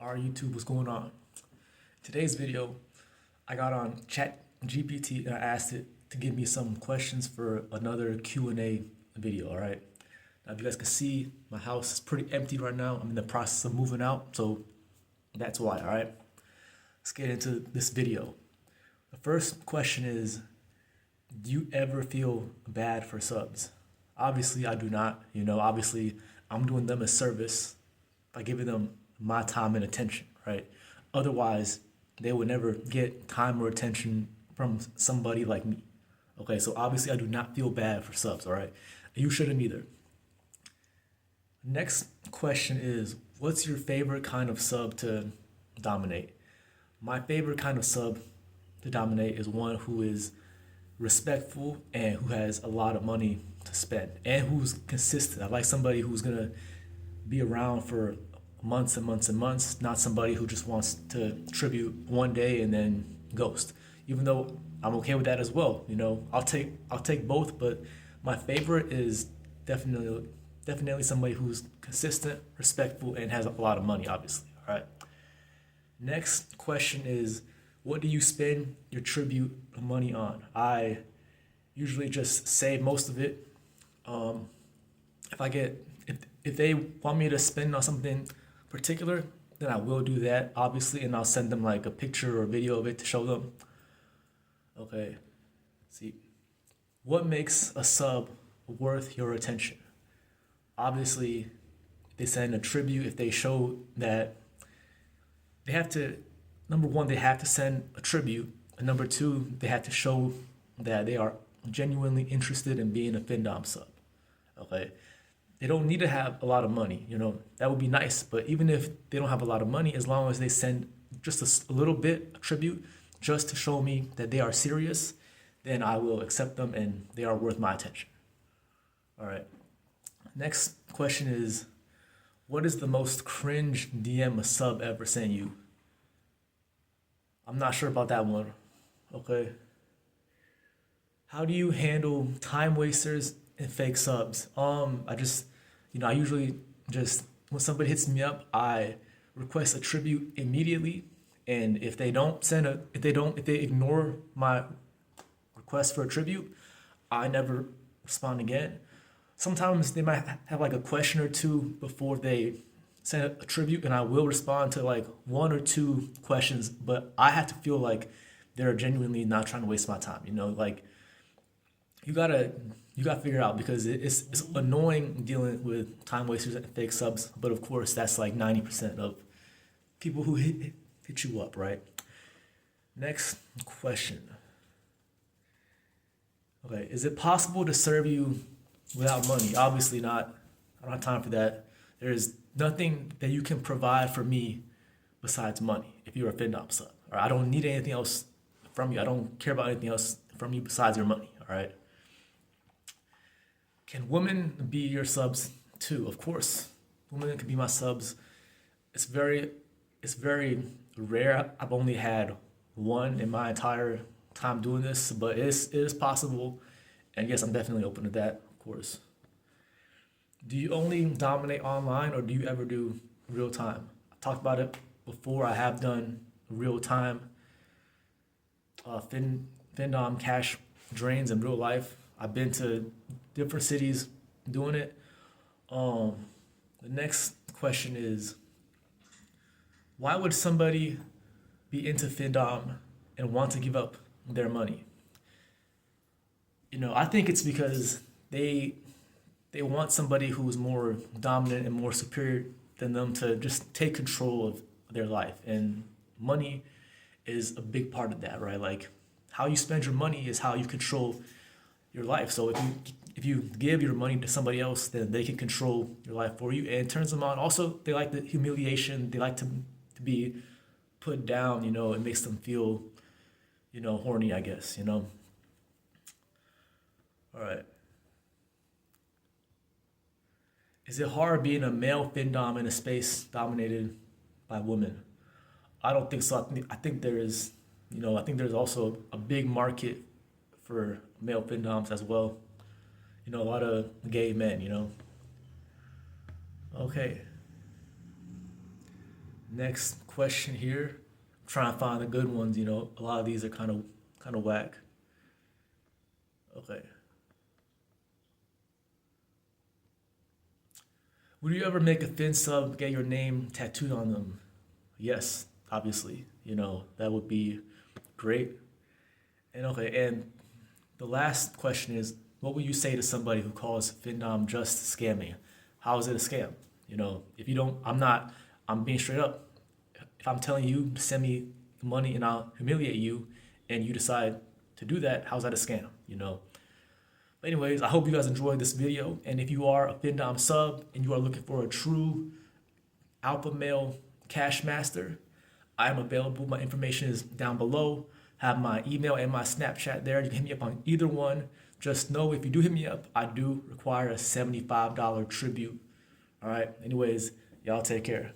Our YouTube, what's going on? Today's video, I got on Chat GPT and I asked it to give me some questions for another Q&A video, all right? Now, if you guys can see, my house is pretty empty right now. I'm in the process of moving out, so that's why, all right? Let's get into this video. The first question is, do you ever feel bad for subs? Obviously, I do not. Obviously, I'm doing them a service by giving them my time and attention, right? Otherwise, they would never get time or attention from somebody like me. Okay, so obviously I do not feel bad for subs, all right? You shouldn't either. Next question is, what's your favorite kind of sub to dominate? My favorite kind of sub to dominate is one who is respectful and who has a lot of money to spend and who's consistent. I like somebody who's gonna be around for months and months and months, not somebody who just wants to tribute one day and then ghost. Even though I'm okay with that as well, I'll take both, but my favorite is definitely somebody who's consistent, respectful, and has a lot of money, obviously. All right. Next question is, what do you spend your tribute money on? I usually just save most of it. If they want me to spend on something particular, then I will do that, obviously, and I'll send them like a picture or video of it to show them. Okay, see, what makes a sub worth your attention? Obviously, they send a tribute if they show that they have to, number one, they have to send a tribute, and number two, they have to show that they are genuinely interested in being a Findom sub. Okay, they don't need to have a lot of money, that would be nice, but even if they don't have a lot of money, as long as they send just a little bit, a tribute, just to show me that they are serious, then I will accept them and they are worth my attention. All right. Next question is, what is the most cringe DM a sub ever sent you? I'm not sure about that one. Okay. How do you handle time wasters and fake subs? I usually just, when somebody hits me up, I request a tribute immediately. And if they ignore my request for a tribute, I never respond again. Sometimes they might have like a question or two before they send a tribute, and I will respond to like one or two questions, but I have to feel like they're genuinely not trying to waste my time. Like you gotta figure it out, because it's annoying dealing with time wasters and fake subs, but of course that's like 90% of people who hit you up, right? Next question. Okay, is it possible to serve you without money? Obviously not. I don't have time for that. There's nothing that you can provide for me besides money if you're a Findom sub. Or I don't need anything else from you. I don't care about anything else from you besides your money, all right? Can women be your subs too? Of course, women can be my subs. It's very rare. I've only had one in my entire time doing this, but it is possible. And yes, I'm definitely open to that, of course. Do you only dominate online, or do you ever do real time? I talked about it before. I have done real time Findom cash drains in real life. I've been to different cities doing it. The next question is, why would somebody be into Findom and want to give up their money? I think it's because they want somebody who's more dominant and more superior than them to just take control of their life. And money is a big part of that, right? Like, how you spend your money is how you control your life. So if you give your money to somebody else, then they can control your life for you, and it turns them on. Also, they like the humiliation. They like to be put down. It makes them feel, horny, I guess. All right. Is it hard being a male Findom in a space dominated by women? I don't think so. I think there is, I think there's also a big market for male Findoms as well. A lot of gay men, Okay. Next question here. Trying to find the good ones, you know. A lot of these are kind of whack. Okay. Would you ever make a thin sub get your name tattooed on them? Yes, obviously. You know, that would be great. And okay, and the last question is, what would you say to somebody who calls Findom just scamming? How is it a scam? You know, if you don't, I'm being straight up. If I'm telling you to send me money and I'll humiliate you, and you decide to do that, how's that a scam? You know. But anyways, I hope you guys enjoyed this video. And if you are a Findom sub and you are looking for a true alpha male cash master, I am available. My information is down below. Have my email and my Snapchat there. You can hit me up on either one. Just know if you do hit me up, I do require a $75 tribute. All right. Anyways, y'all take care.